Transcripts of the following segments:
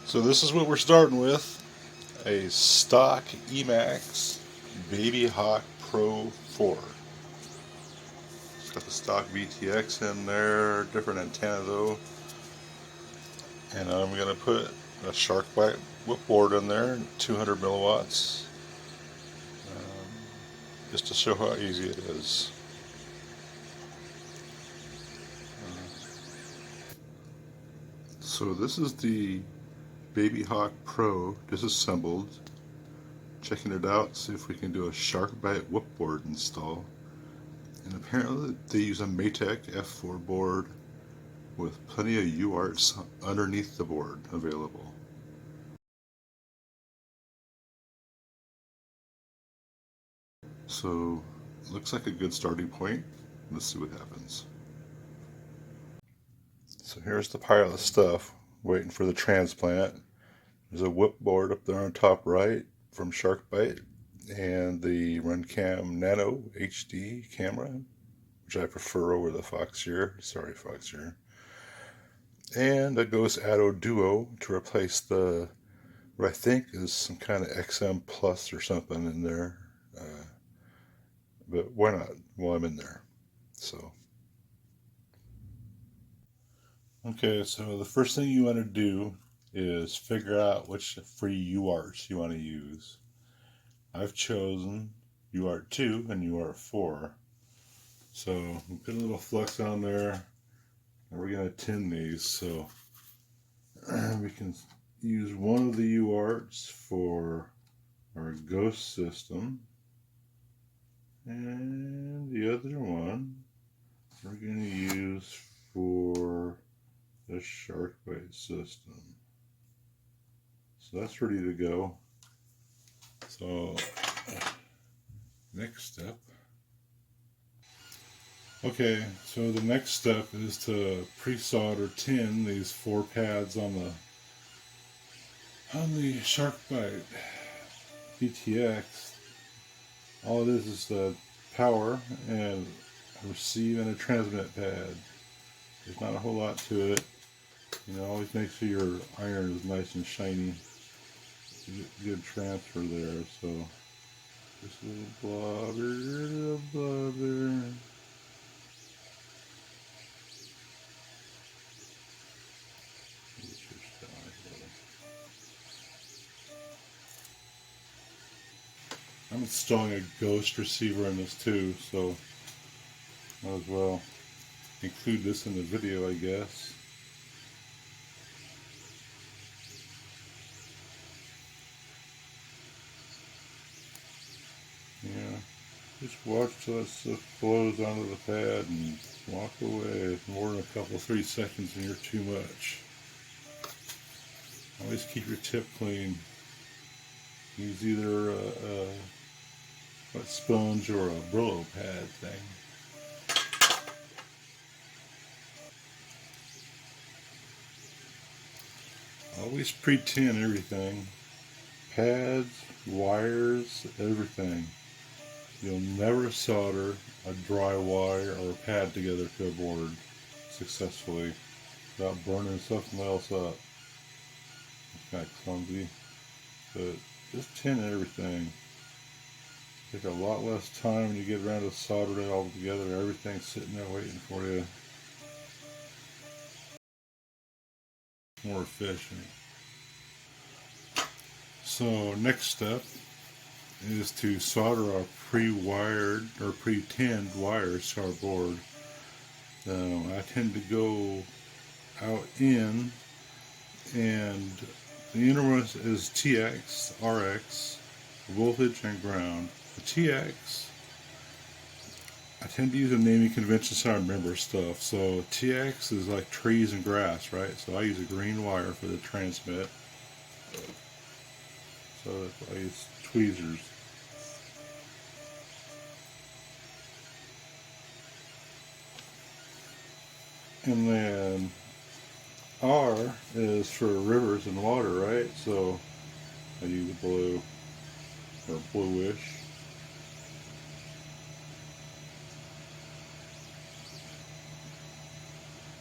So this is what we're starting with, a stock Emax BabyHawk Pro 4. It's got the stock VTX in there, different antenna though, and I'm going to put a SharkBite whip board in there, 200 milliwatts, just to show how easy it is. So this is the BabyHawk Pro disassembled. Checking it out, see if we can do a SharkBite whip board install. And apparently they use a Matek F4 board with plenty of UARTs underneath the board available. So looks like a good starting point. Let's see what happens. So here's the pile of stuff waiting for the transplant. There's a whip board up there on top right from SharkBite, and the RunCam Nano HD camera, which I prefer over the Foxeer. Sorry, Foxeer. And a Ghost Atto Duo to replace the, what I think is some kind of XM Plus or something in there. But why not while I'm in there? So, okay, so the first thing you want to do is figure out which free UARTs you want to use. I've chosen UART 2 and UART 4. So we put a little flux on there, and we're going to tin these. So we can use one of the UARTs for our ghost system, and the other one we're going to use for the SharkBite system. So that's ready to go. So next step. Okay, so the next step is to pre-solder tin these 4 pads on the SharkBite VTX. All it is the power and a receive and a transmit pad. There's not a whole lot to it. You know, always make sure your iron is nice and shiny. Good transfer there. So just a little blobber. I'm installing a ghost receiver in this too, so might as well include this in the video, I guess. Yeah, just watch till that stuff flows onto the pad and walk away. More than a couple, 3 seconds and you're too much. Always keep your tip clean. Use either a wet sponge or a Brillo pad thing. Always pre-tin everything. Pads, wires, everything. You'll never solder a dry wire or a pad together to a board successfully without burning something else up. It's kind of clumsy, but just tin everything. Take a lot less time when you get around to soldering it all together. Everything's sitting there waiting for you. More efficient. So next step is to solder our pre-wired or pre-tinned wires to our board. I tend to go out in, and the inner one is TX, RX, voltage and ground. The TX, I tend to use a naming convention so I remember stuff. So TX is like trees and grass, right? So I use a green wire for the transmit. So that's why I use tweezers. And then R is for rivers and water, right? So I use blue or bluish.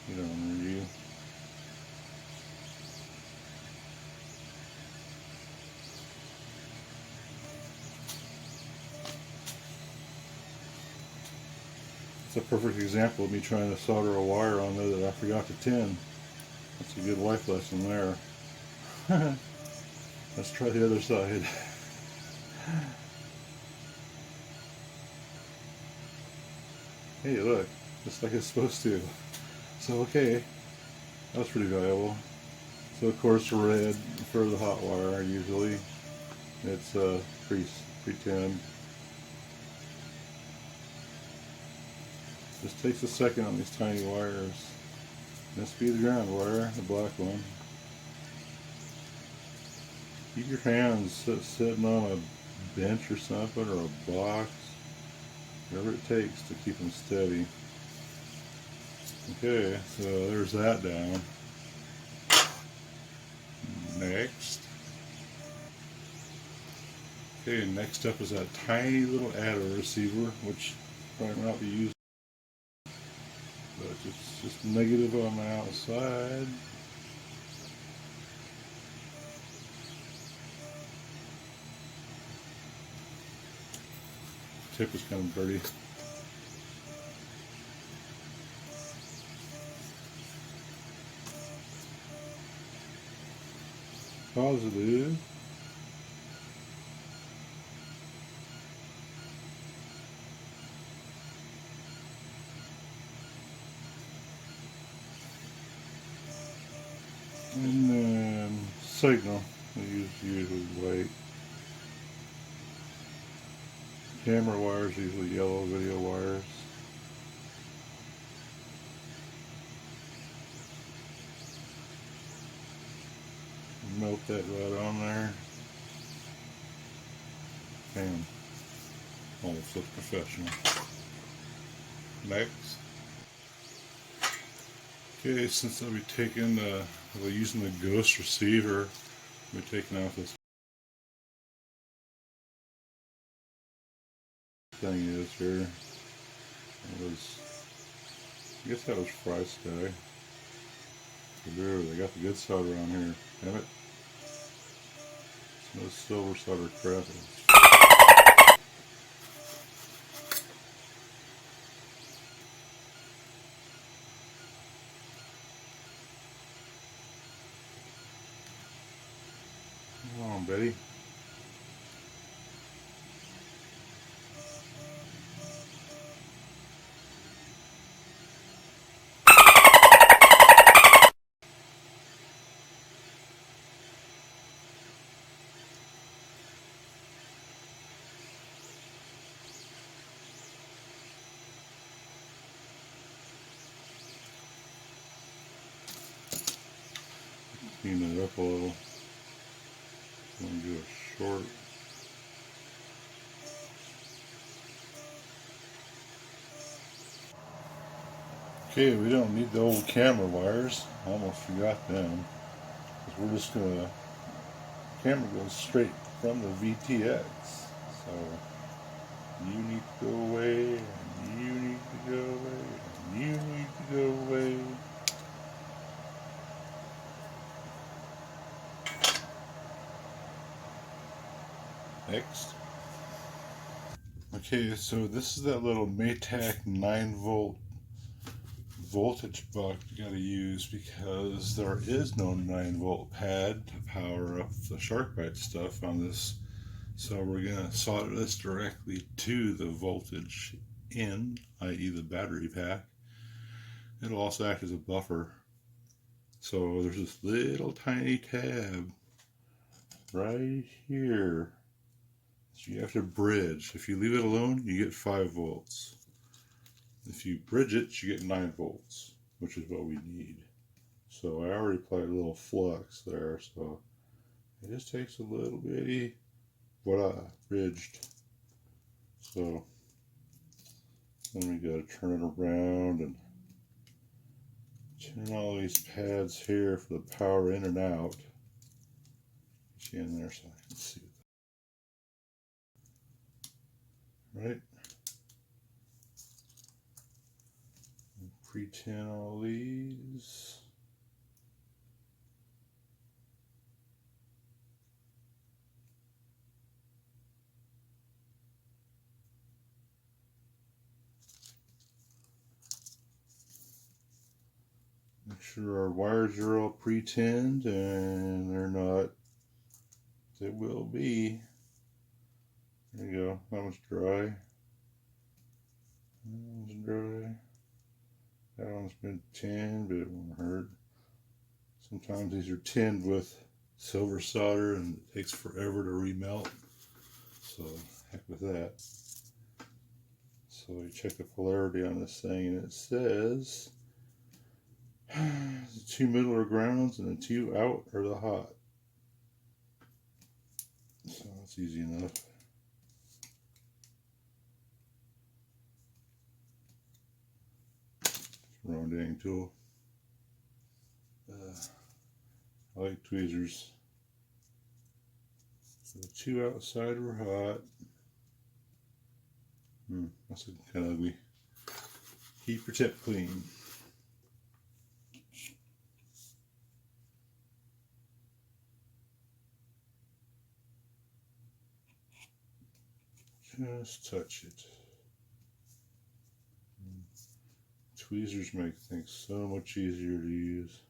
You know, review. It's a perfect example of me trying to solder a wire on there that I forgot to tin. That's a good life lesson there. Let's try the other side. Hey, look, just like it's supposed to. So, okay, that was pretty valuable. So, of course, red for the hot wire, usually. It's pre-tinned. Just takes a second on these tiny wires. This be the ground wire, the black one. Keep your hands sitting on a bench or something, or a box. Whatever it takes to keep them steady. Okay, so there's that down. Next. Okay, next up is that tiny little Atto receiver, which probably not be used, but it's just negative on the outside. Tip is kind of dirty. Positive. And then signal. We use usually white. Camera wires, usually yellow video wires. Melt that right on there. Bam. Almost looks professional. Next. Okay, since I'll be taking using the ghost receiver, I'll be taking out this thing is here. I guess that was Fry Sky. There, they got the good solder on here. Damn it. It's no silver solder crap. Come on, Betty. Clean it up a little. I'm going to do a short. Okay, we don't need the old camera wires. I almost forgot them. Because we're just going to, camera goes straight from the VTX. So, you need to go away, and you need to go away, and you need to go away. Next. Okay, so this is that little Matek 9-volt voltage buck you gotta use, because there is no 9-volt pad to power up the Byte stuff on this. So we're gonna solder this directly to the voltage in, i.e. the battery pack. It'll also act as a buffer. So there's this little tiny tab right here. So you have to bridge. If you leave it alone, you get 5 volts. If you bridge it, you get 9 volts, which is what we need. So I already applied a little flux there, so it just takes a little bitty, voila, bridged. So then we got to turn it around and turn all these pads here for the power in and out. Get you in there so I can see it. Right? Pre-tin all these. sure our wires are all pre-tinned, and they're not. They will be. There you go. That one's dry. That one's dry. That one's been tinned, but it won't hurt. Sometimes these are tinned with silver solder, and it takes forever to remelt. So heck with that. So you check the polarity on this thing, and it says the 2 middle are grounds, and the 2 out are the hot. So that's easy enough. Rounding tool. I like tweezers. So the 2 outside were hot. That's kind of ugly. Keep your tip clean. Just touch it. Tweezers make things so much easier to use.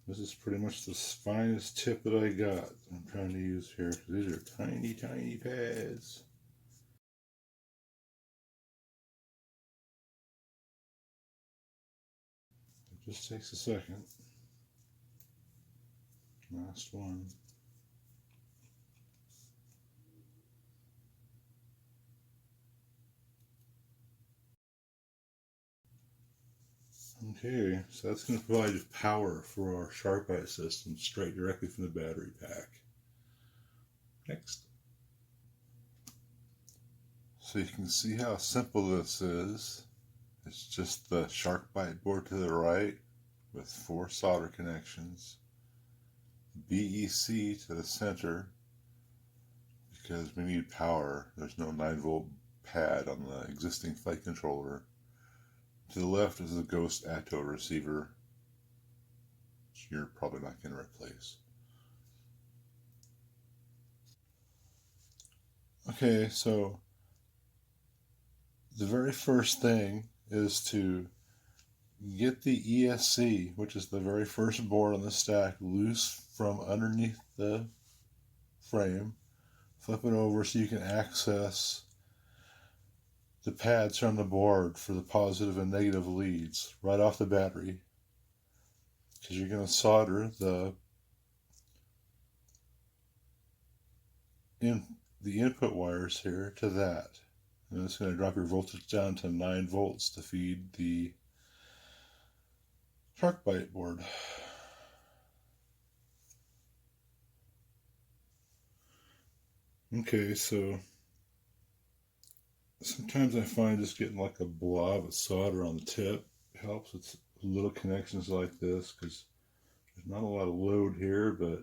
This is pretty much the finest tip that I got I'm trying to use here, because these are tiny, tiny pads. It just takes a second. Last one. Okay, so that's going to provide power for our sharp-eye system straight directly from the battery pack. Next. So you can see how simple this is. It's just the SharkBite board to the right with 4 solder connections. BEC to the center because we need power. There's no 9-volt pad on the existing flight controller. To the left is the Ghost Atto receiver, which you're probably not going to replace. Okay, so the very first thing is to get the ESC, which is the very first board on the stack, loose from underneath the frame. Flip it over so you can access the pads from the board for the positive and negative leads right off the battery, because you're going to solder the input wires here to that, and it's going to drop your voltage down to 9 volts to feed the SharkBite board. Okay, so sometimes I find just getting like a blob of solder on the tip helps with little connections like this, because there's not a lot of load here, but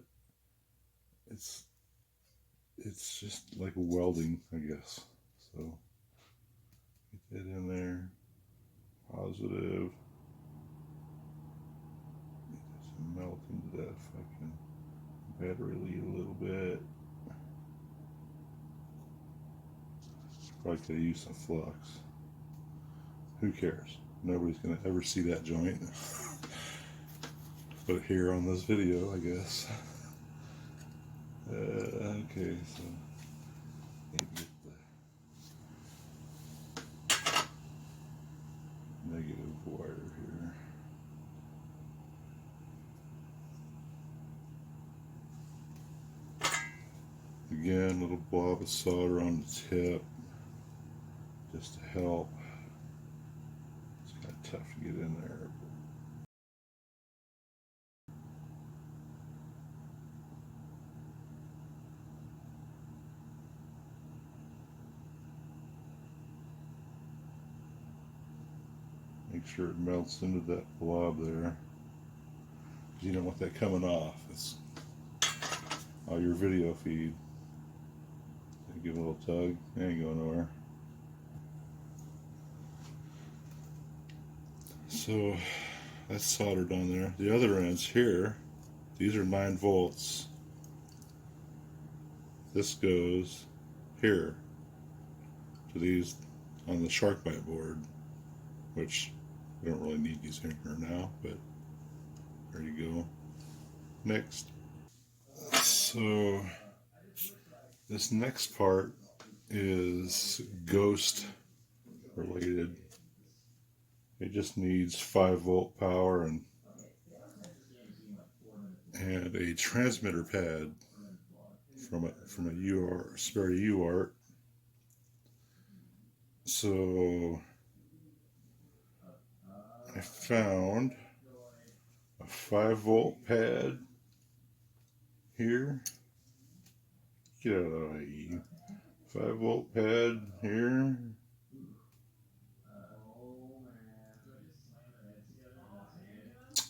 it's just like welding, I guess. So get that in there, positive. Just melt into that fucking battery lead a little bit. Probably could use some flux. Who cares? Nobody's gonna ever see that joint. But here on this video, I guess. Okay, so maybe get the negative wire here. Again, a little blob of solder on the tip, just to help. It's kind of tough to get in there. Make sure it melts into that blob there. You don't want that coming off. It's all your video feed. So give it a little tug. It ain't going nowhere. So that's soldered on there. The other ends here, these are 9 volts. This goes here. to these on the SharkBite board, which we don't really need these in here now, but there you go. Next. So this next part is ghost related. It just needs 5-volt power and a transmitter pad from a UART, spare UART. So I found a 5-volt pad here. Get out of the way. 5-volt pad here.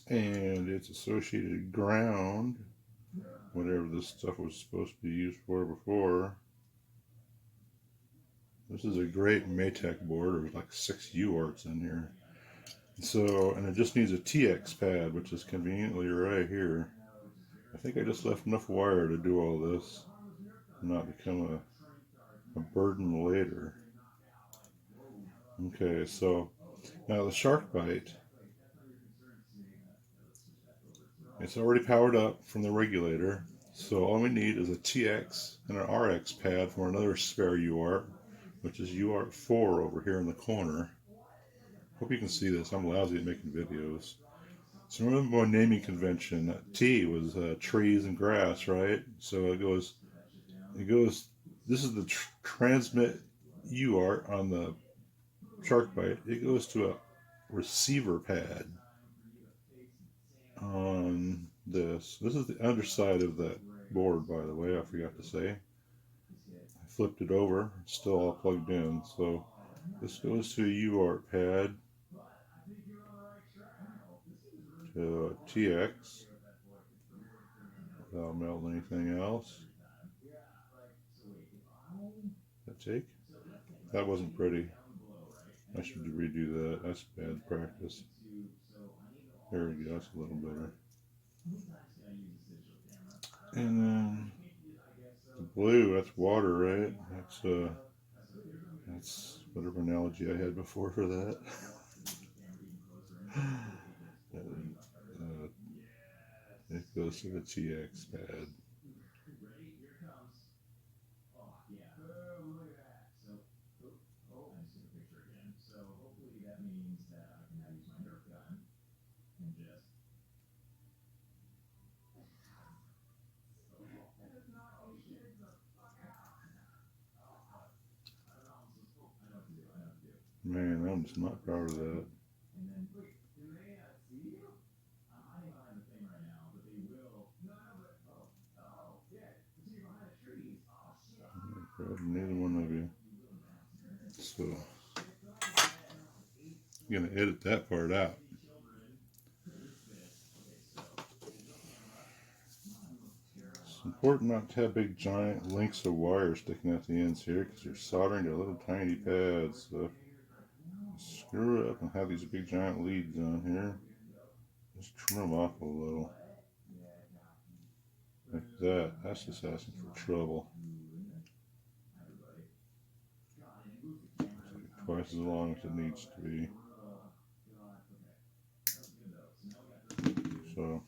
And its associated ground, whatever this stuff was supposed to be used for before. This is a great Matek board. There's like 6 UARTs in here. So, and it just needs a TX pad, which is conveniently right here. I think I just left enough wire to do all this and not become a burden later. Okay, so now the SharkBite, it's already powered up from the regulator. So all we need is a TX and an RX pad for another spare UART, which is UART 4 over here in the corner. Hope you can see this. I'm lousy at making videos. So remember my naming convention, T was trees and grass, right? So it goes, this is the transmit UART on the SharkBite. It goes to a receiver pad on this. This is the underside of that board, by the way, I forgot to say. I flipped it over, it's still all plugged in. So this goes to a UART pad, to a TX, without melting anything else. That take? That wasn't pretty. I should redo that. That's bad practice. There we go, that's a little better. And then the blue, that's water, right? That's whatever analogy I had before for that. It goes to the TX pad. Man, I'm just not proud of that. Neither one of you. So I'm gonna edit that part out. It's important not to have big giant links of wire sticking at the ends here, because you're soldering to little tiny pads. So screw it up and have these big giant leads on here. Just trim them off a little. Like that. That's just asking for trouble. Twice as long as it needs to be. So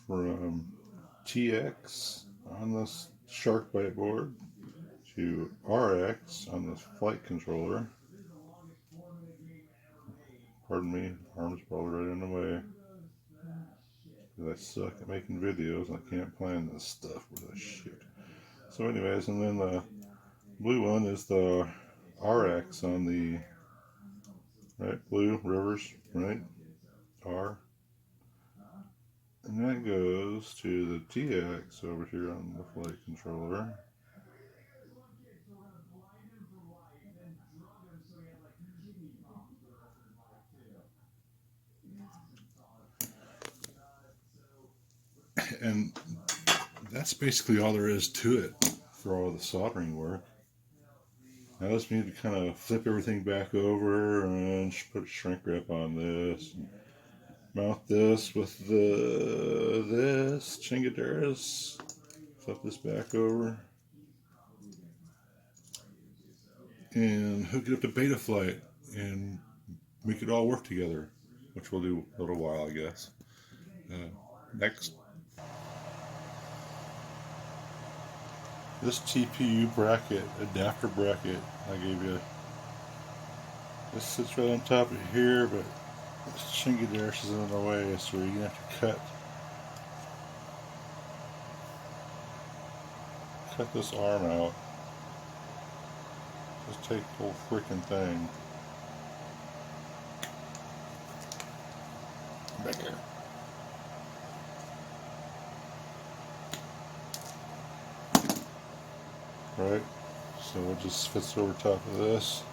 from TX on this SharkBite board to RX on this flight controller. Pardon me, arm's probably right in the way. Because I suck at making videos, I can't plan this stuff with a shit. So anyways, and then the blue one is the RX on the, right, blue, rivers, right, R. And that goes to the TX over here on the flight controller. And that's basically all there is to it for all the soldering work. Now this means to kind of flip everything back over and put shrink wrap on this. Mount this with this chingaderas. Flip this back over and hook it up to Betaflight and make it all work together, which we'll do a little while, I guess. Next. This TPU bracket, adapter bracket I gave you, this sits right on top of here, but this chingaderas is in the way, so you're going to have to cut this arm out. Just take the whole freaking thing. Back here. Right, so it just fits over top of this.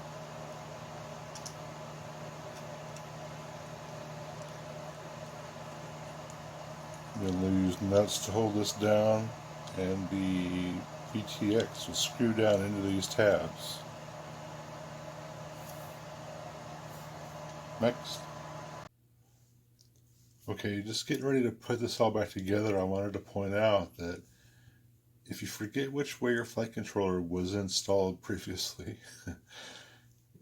Then we'll use nuts to hold this down, and the VTX will screw down into these tabs. Next. Okay, just getting ready to put this all back together, I wanted to point out that if you forget which way your flight controller was installed previously,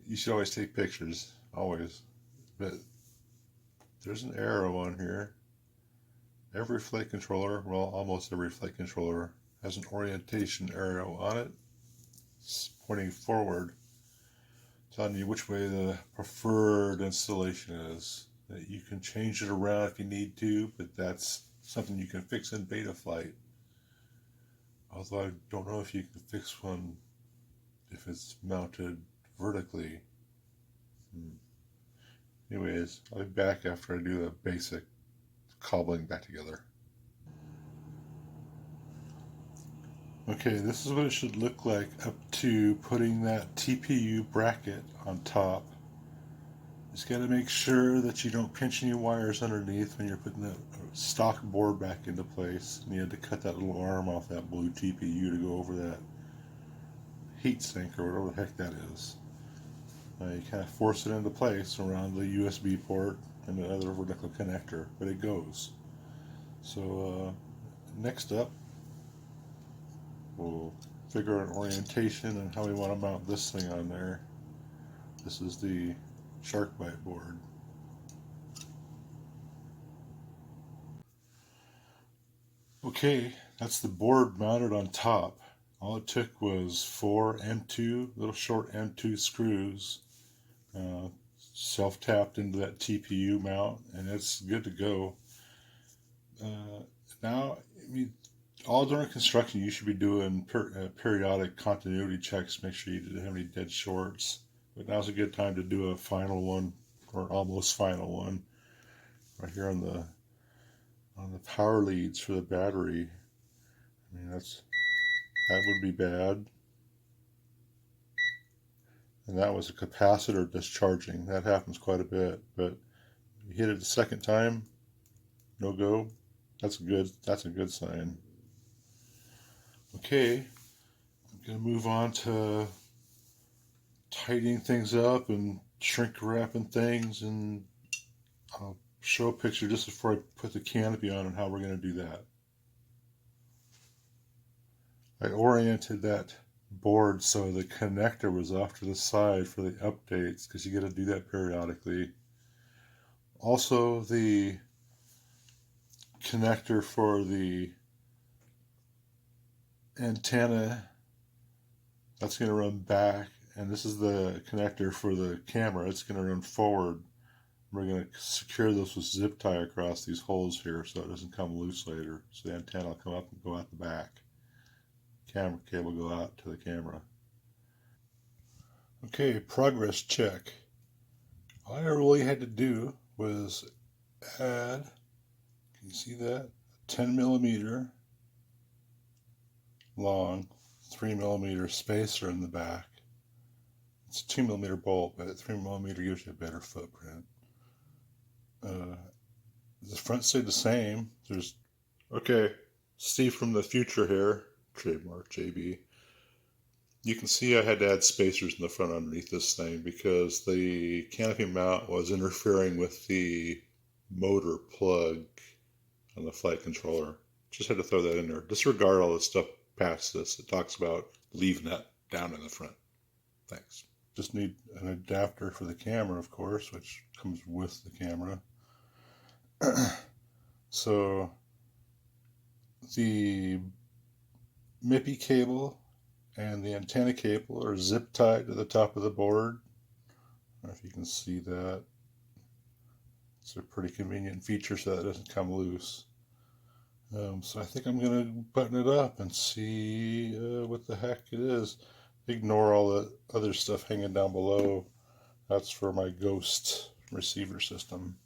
you should always take pictures, always. But there's an arrow on here. Every flight controller, well, almost every flight controller, has an orientation arrow on it. It's pointing forward, telling you which way the preferred installation is. That you can change it around if you need to, but that's something you can fix in Betaflight. Although I don't know if you can fix one if it's mounted vertically. Anyways, I'll be back after I do the basic cobbling back together. Okay, this is what it should look like up to putting that TPU bracket on top. Just got to make sure that you don't pinch any wires underneath when you're putting the stock board back into place. And you had to cut that little arm off that blue TPU to go over that heat sink or whatever the heck that is. You kind of force it into place around the USB port and the other vertical connector, but it goes. So next up, we'll figure out orientation and how we want to mount this thing on there. This is the Byte board. Okay, that's the board mounted on top. All it took was 4 M2, little short M2 screws, self-tapped into that TPU mount, and it's good to go. Now, I mean, all during construction, you should be doing periodic continuity checks, make sure you didn't have any dead shorts. But now's a good time to do a final one, or almost final one, right here on the power leads for the battery. I mean, that would be bad. And that was a capacitor discharging. That happens quite a bit. But you hit it the second time, no go. That's a good sign. Okay, I'm gonna move on to tidying things up and shrink wrapping things, and I'll show a picture just before I put the canopy on and how we're going to do that. I oriented that board so the connector was off to the side for the updates, because you got to do that periodically. Also, the connector for the antenna, that's going to run back, and this is the connector for the camera. It's going to run forward. We're going to secure this with zip tie across these holes here so it doesn't come loose later. So the antenna will come up and go out the back. Camera cable go out to the camera. Okay, progress check. All I really had to do was add, can you see that? 10 millimeter long, 3 millimeter spacer in the back. It's a 2 millimeter bolt, but 3 millimeter gives you a better footprint. The front stayed the same. Okay, Steve from the future here, trademark JB. You can see I had to add spacers in the front underneath this thing because the canopy mount was interfering with the motor plug on the flight controller. Just had to throw that in there. Disregard all the stuff past this. It talks about leaving that down in the front. Thanks. Just need an adapter for the camera, of course, which comes with the camera. So the MIPI cable and the antenna cable are zip tied to the top of the board. I don't know if you can see that. It's a pretty convenient feature so that it doesn't come loose. So I think I'm going to button it up and see what the heck it is. Ignore all the other stuff hanging down below. That's for my Ghost receiver system.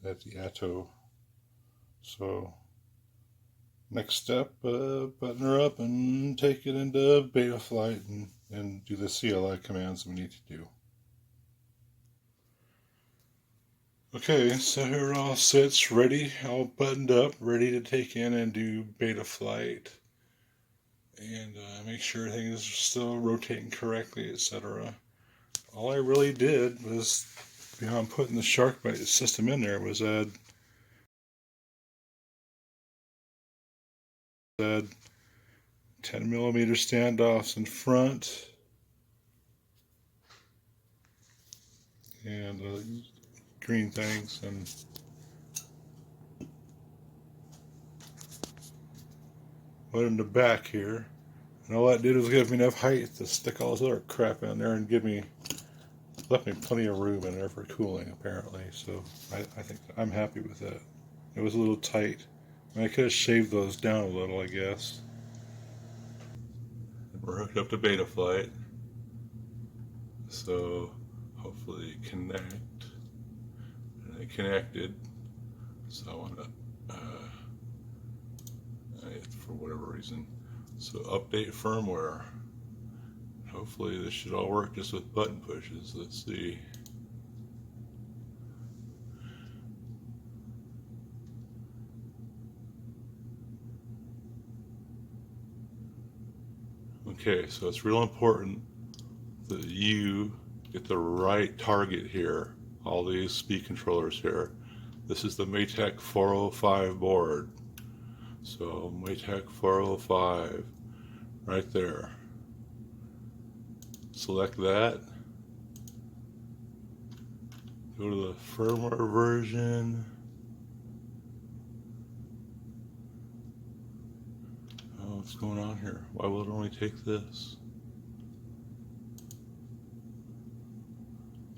At the Atto. So next step, button her up and take it into Betaflight and do the CLI commands we need to do. Okay, so here it all sits ready, all buttoned up, ready to take in and do Betaflight. And make sure everything is still rotating correctly, etc. All I really did was, beyond putting the SharkBite system in there, was add 10mm standoffs in front and green things, and put in the back here. And all that did was give me enough height to stick all this other crap in there and left me plenty of room in there for cooling, apparently. So I think I'm happy with that. It was a little tight. I could have shaved those down a little, I guess. We're hooked up to Betaflight, so hopefully connect. And it connected, so I want to, for whatever reason, so update firmware. Hopefully this should all work just with button pushes. Let's see. Okay, so it's real important that you get the right target here. All these speed controllers here. This is the Matek 405 board. So Matek 405 right there. Select that. Go to the firmware version. Oh, what's going on here? Why will it only take this?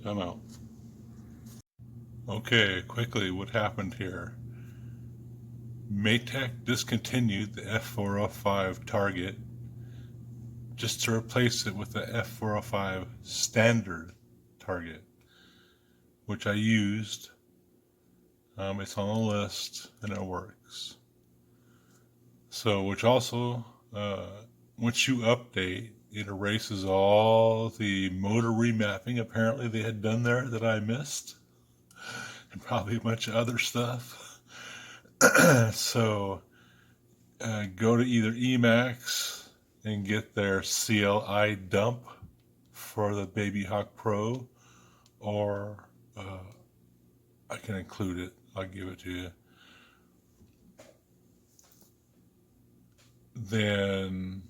Time out. Okay, quickly, what happened here? Matek discontinued the F405 Target just to replace it with the F405 Standard Target, which I used. It's on the list and it works. So, which also, once you update, it erases all the motor remapping apparently they had done there that I missed, and probably a bunch of other stuff. So go to either Emacs and get their CLI dump for the BabyHawk Pro, or I can include it. I'll give it to you. Then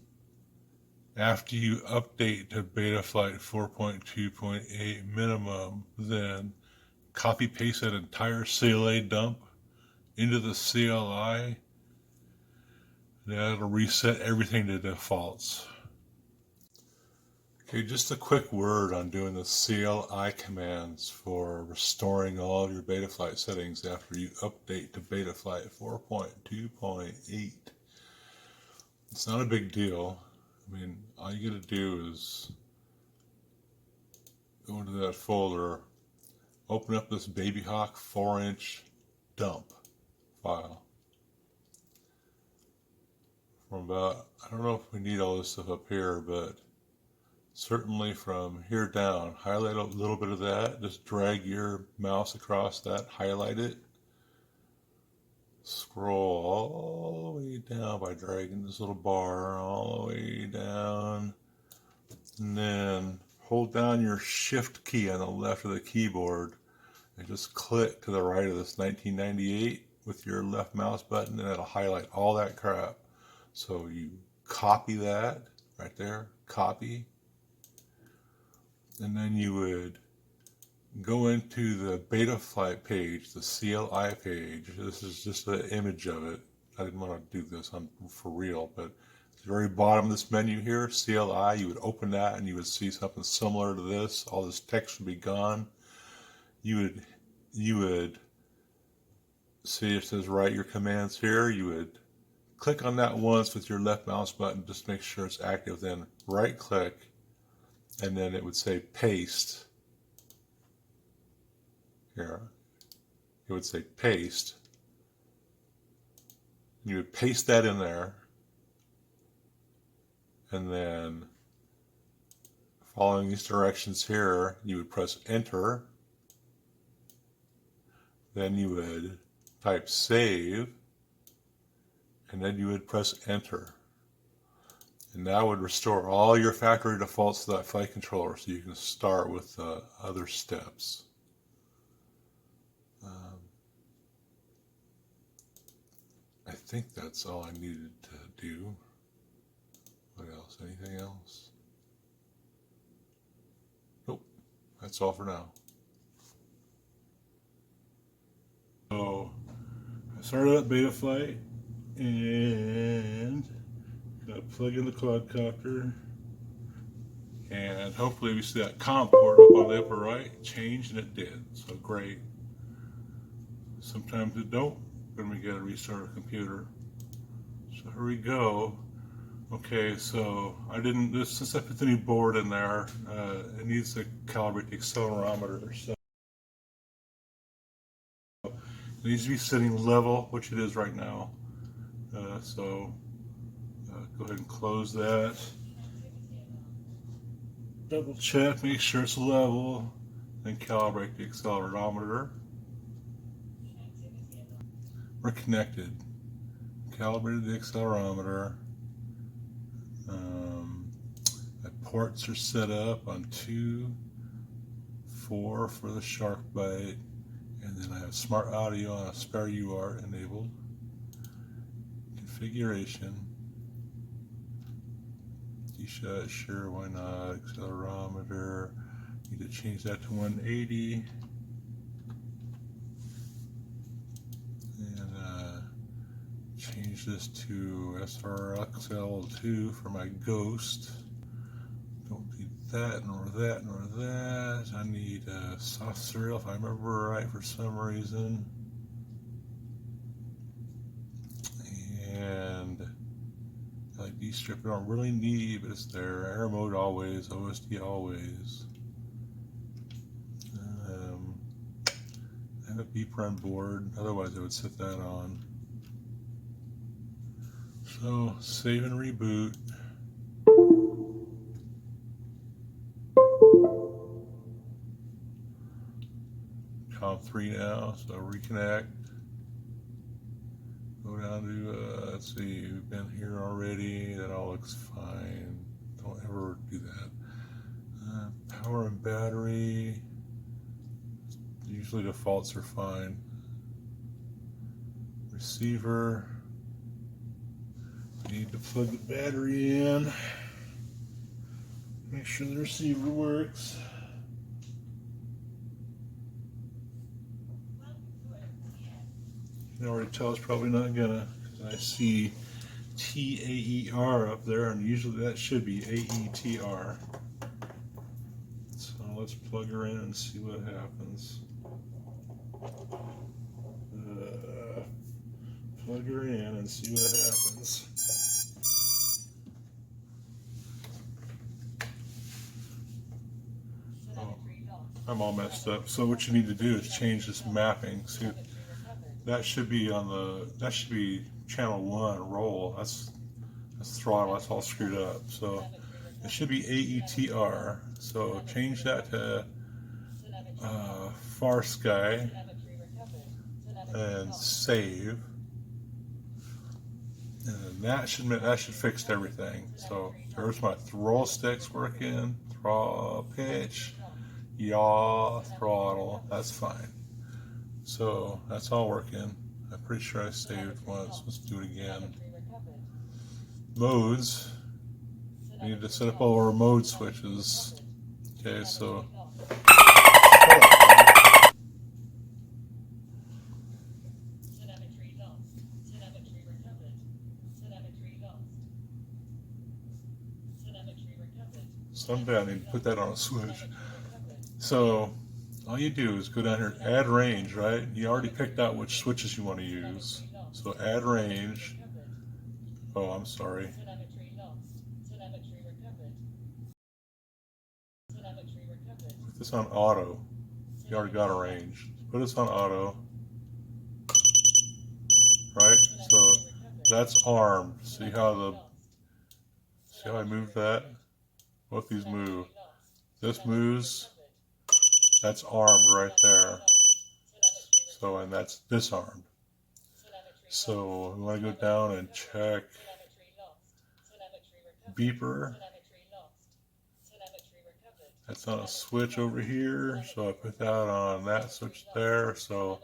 after you update to Betaflight 4.2.8 minimum, then copy paste that entire CLI dump into the CLI. That'll reset everything to defaults. Okay, just a quick word on doing the CLI commands for restoring all of your Betaflight settings after you update to Betaflight 4.2.8. It's not a big deal. I mean, all you gotta do is go into that folder, open up this BabyHawk 4-inch dump file. From about, I don't know if we need all this stuff up here, but certainly from here down, highlight a little bit of that, just drag your mouse across that, highlight it, scroll all the way down by dragging this little bar all the way down, and then hold down your shift key on the left of the keyboard and just click to the right of this 1998 with your left mouse button, and it'll highlight all that crap. So you copy that right there, copy, and then you would go into the Betaflight page, the CLI page. This is just an image of it. I didn't want to do this for real, but at the very bottom of this menu here, CLI, you would open that and you would see something similar to this. All this text would be gone. You would see it says write your commands here. You would click on that once with your left mouse button, just make sure it's active, then right click, and then it would say paste. Here, it would say paste. You would paste that in there, and then following these directions here, you would press enter. Then you would type save, and then you would press enter. And that would restore all your factory defaults to that flight controller, so you can start with other steps. I think that's all I needed to do. What else? Anything else? Nope. That's all for now. So I started up Betaflight and got plug in the quadcopter, and hopefully we see that COM port up on the upper right change, and it did. So great. Sometimes it don't when we get a restart of computer. So here we go. Okay, so since I put the new board in there, it needs to calibrate the accelerometer. So it needs to be sitting level, which it is right now. So go ahead and close that. Double check, make sure it's level, then calibrate the accelerometer. We're connected. Calibrated the accelerometer. My ports are set up on 2, 4 for the Shark Byte, and then I have smart audio on a spare UART enabled. Configuration. D-shot, sure, why not? Accelerometer. Need to change that to 180. Change this to SRXL2 for my Ghost. Don't need that, nor that, nor that. I need soft serial if I remember right for some reason. And LED strip I don't really need, but it's there. Air mode always, OSD always. I have a beep run board, otherwise I would set that on. So, save and reboot. COM3 now, so reconnect. Go down to, let's see, we've been here already, that all looks fine. Don't ever do that. Power and battery, usually defaults are fine. Receiver. Need to plug the battery in, make sure the receiver works. You can already tell it's probably not gonna, because I see TAER up there, and usually that should be AETR. So let's plug her in and see what happens. Plug her in and see what happens. Oh, I'm all messed up. So what you need to do is change this mapping. See, that should be channel 1 roll. That's throttle. That's all screwed up. So it should be AETR. So change that to Far Sky and save. And that should fix everything. So there's my roll sticks working, throttle, pitch, yaw, throttle. That's fine. So that's all working. I'm pretty sure I saved once. Let's do it again. Modes. We need to set up all our mode switches. Okay, so someday I need to put that on a switch. So all you do is go down here, add range, right? You already picked out which switches you want to use. So add range. Oh, I'm sorry. Put this on auto. You already got a range. Put this on auto. Right? So that's armed. See how I moved that? Both these move. This moves. That's armed right there. So, and that's disarmed. So we want to go down and check beeper. That's on a switch over here. So I put that on that switch there. So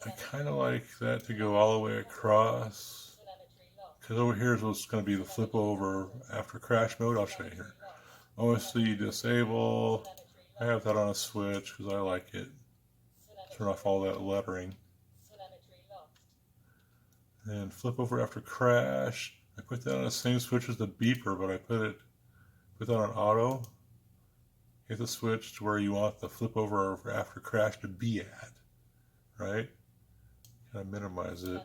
I kind of like that to go all the way across. Because over here is what's going to be the flip over after crash mode. I'll show you here. OSC disable. I have that on a switch because I like it. Turn off all that lettering. And flip over after crash. I put that on the same switch as the beeper, but I put that on auto. Hit the switch to where you want the flip over after crash to be at, right? Kind of minimize it.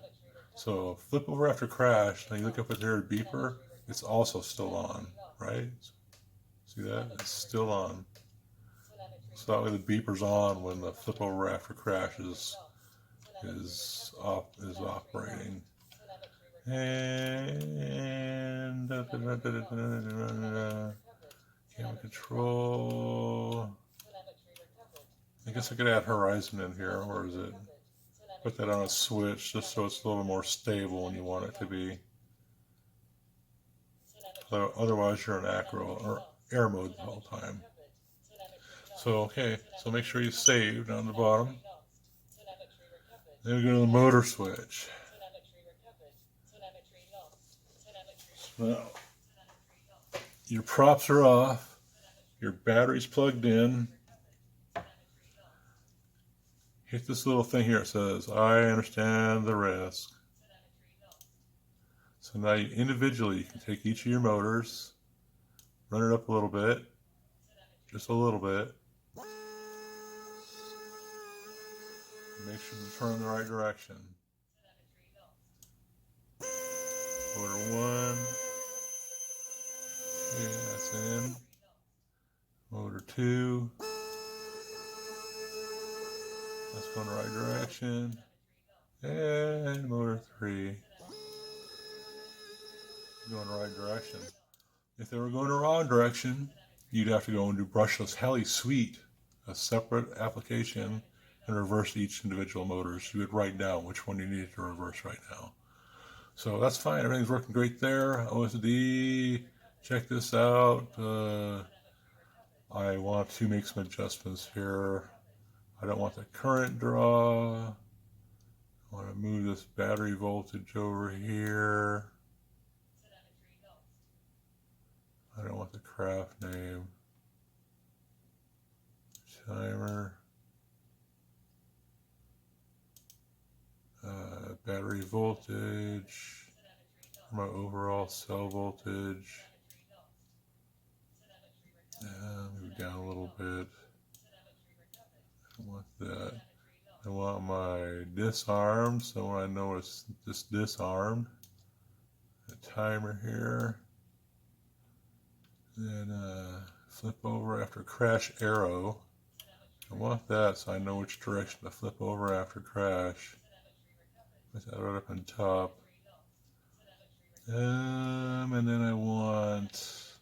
So flip over after crash. Now you look up at there, beeper. It's also still on, right? See that? It's still on. So that way the beeper's on when the flip over after crash is operating. And camera control. I guess I could add horizon in here, or is it? Put that on a switch just so it's a little more stable when you want it to be. So otherwise you're in acro or air mode the whole time. So okay, so make sure you save down the bottom. Then we go to the motor switch. Now, your props are off, your battery's plugged in. Hit this little thing here. It says, I understand the risk. So now you individually can take each of your motors, run it up a little bit, just a little bit. Make sure to turn in the right direction. Motor 1. Okay, that's in. Motor 2. That's going the right direction. And motor 3. Going the right direction. If they were going the wrong direction, you'd have to go and do brushless heli suite, a separate application, and reverse each individual motors. You would write down which one you needed to reverse right now. So that's fine. Everything's working great there. OSD, check this out. I want to make some adjustments here. I don't want the current draw. I want to move this battery voltage over here. I don't want the craft name. Timer. Battery voltage. My overall cell voltage. Move down a little bit. I want that. I want my disarmed, so when I know it's just disarmed. The timer here. Then flip over after crash arrow. I want that so I know which direction to flip over after crash. Put that right up on top. And then I want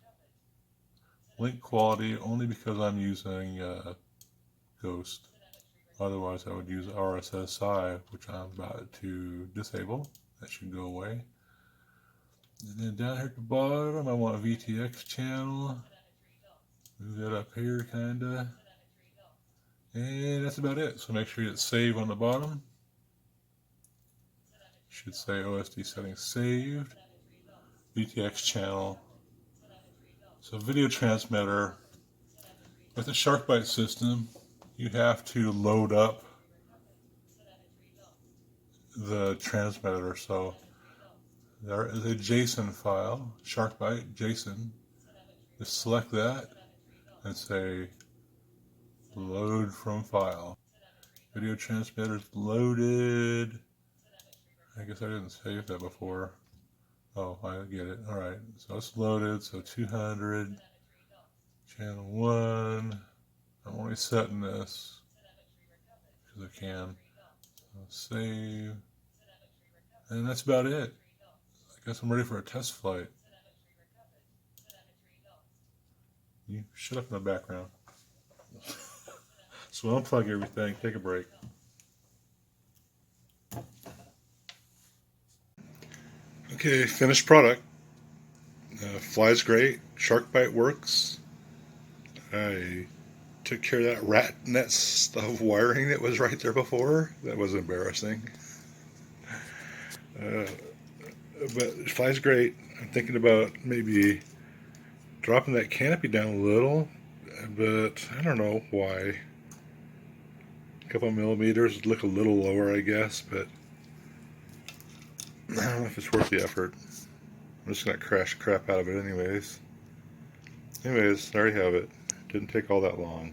link quality only because I'm using Ghost. Otherwise I would use RSSI, which I'm about to disable. That should go away. And then down here at the bottom I want a VTX channel. Move that up here kinda. And that's about it. So make sure you hit save on the bottom. Should say OSD settings saved. BTX channel. So video transmitter. With the Byte system, you have to load up the transmitter. So there is a JSON file, Byte JSON. Just select that and say load from file. Video transmitter's loaded. I guess I didn't save that before. Oh, I get it. Alright, so it's loaded. So 200, channel 1. I'm only setting this because I can. So save. And that's about it. I guess I'm ready for a test flight. You shut up in the background. So unplug everything, take a break. Okay, finished product. Flies great. Byte works. I took care of that rat nest of wiring that was right there before. That was embarrassing. But it flies great. I'm thinking about maybe dropping that canopy down a little, but I don't know why. A couple millimeters would look a little lower, I guess, but I don't know if it's worth the effort. I'm just going to crash the crap out of it anyways. Anyways, there you have it. Didn't take all that long.